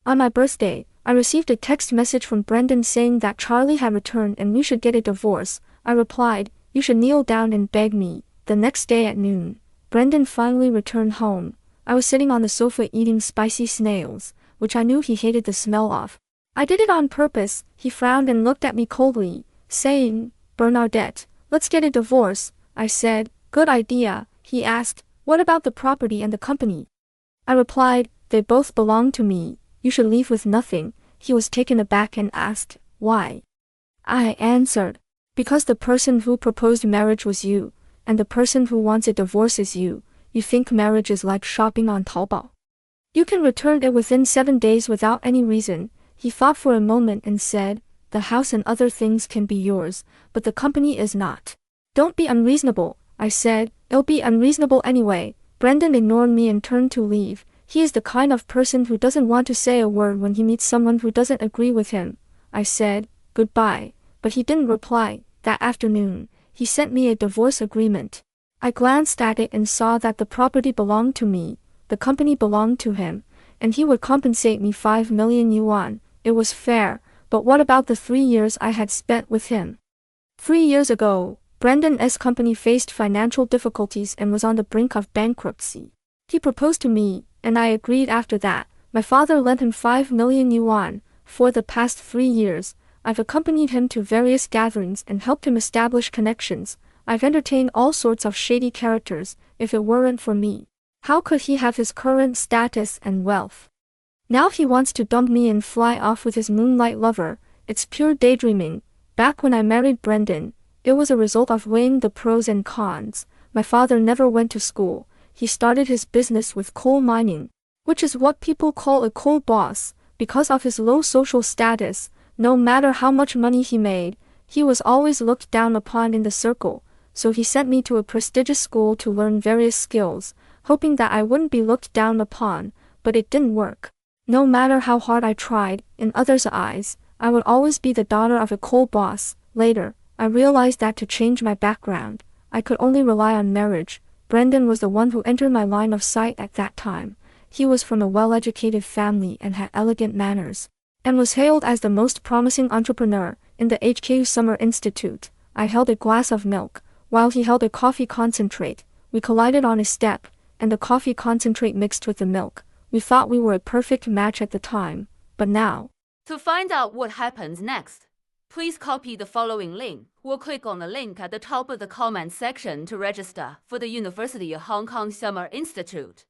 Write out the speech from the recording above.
On my birthday, I received a text message from Brendan saying that Charlie had returned and we should get a divorce. I replied, "You should kneel down and beg me." The next day at noon, Brendan finally returned home. I was sitting on the sofa eating spicy snails, which I knew he hated the smell of. I did it on purpose. He frowned and looked at me coldly, saying, "Bernadette, let's get a divorce." I said, "Good idea." He asked, "What about the property and the company?" I replied, "They both belong to me. You should leave with nothing." He was taken aback and asked, "Why?" I answered, "Because the person who proposed marriage was you, and the person who wants a divorce is you. You think marriage is like shopping on Taobao. You can return it within 7 days without any reason." He thought for a moment and said, "The house and other things can be yours, but the company is not." "Don't be unreasonable," I said. "It'll be unreasonable anyway." Brendan ignored me and turned to leave. He is the kind of person who doesn't want to say a word when he meets someone who doesn't agree with him. I said, "Goodbye," but he didn't reply. That afternoon, he sent me a divorce agreement. I glanced at it and saw that the property belonged to me, the company belonged to him, and he would compensate me 5 million yuan. It was fair, but what about the 3 years I had spent with him? 3 years ago, Brendan's company faced financial difficulties and was on the brink of bankruptcy. He proposed to me, and I agreed after that. My father lent him 5 million yuan. For the past 3 years, I've accompanied him to various gatherings and helped him establish connections. I've entertained all sorts of shady characters. If it weren't for me, how could he have his current status and wealth? Now he wants to dump me and fly off with his moonlight lover. It's pure daydreaming. Back when I married Brendan, it was a result of weighing the pros and cons. My father never went to school. He started his business with coal mining, which is what people call a coal boss. Because of his low social status, no matter how much money he made, he was always looked down upon in the circle. So he sent me to a prestigious school to learn various skills, hoping that I wouldn't be looked down upon, but it didn't work. No matter how hard I tried, in others' eyes, I would always be the daughter of a coal boss. Later, I realized that to change my background, I could only rely on marriage. Brendan was the one who entered my line of sight at that time. He was from a well-educated family and had elegant manners, and was hailed as the most promising entrepreneur. In the HKU Summer Institute, I held a glass of milk, while he held a coffee concentrate. We collided on a step, and the coffee concentrate mixed with the milk. We thought we were a perfect match at the time, but now. To find out what happens next, please copy the following link or click on the link at the top of the comment section to register for the University of Hong Kong Summer Institute.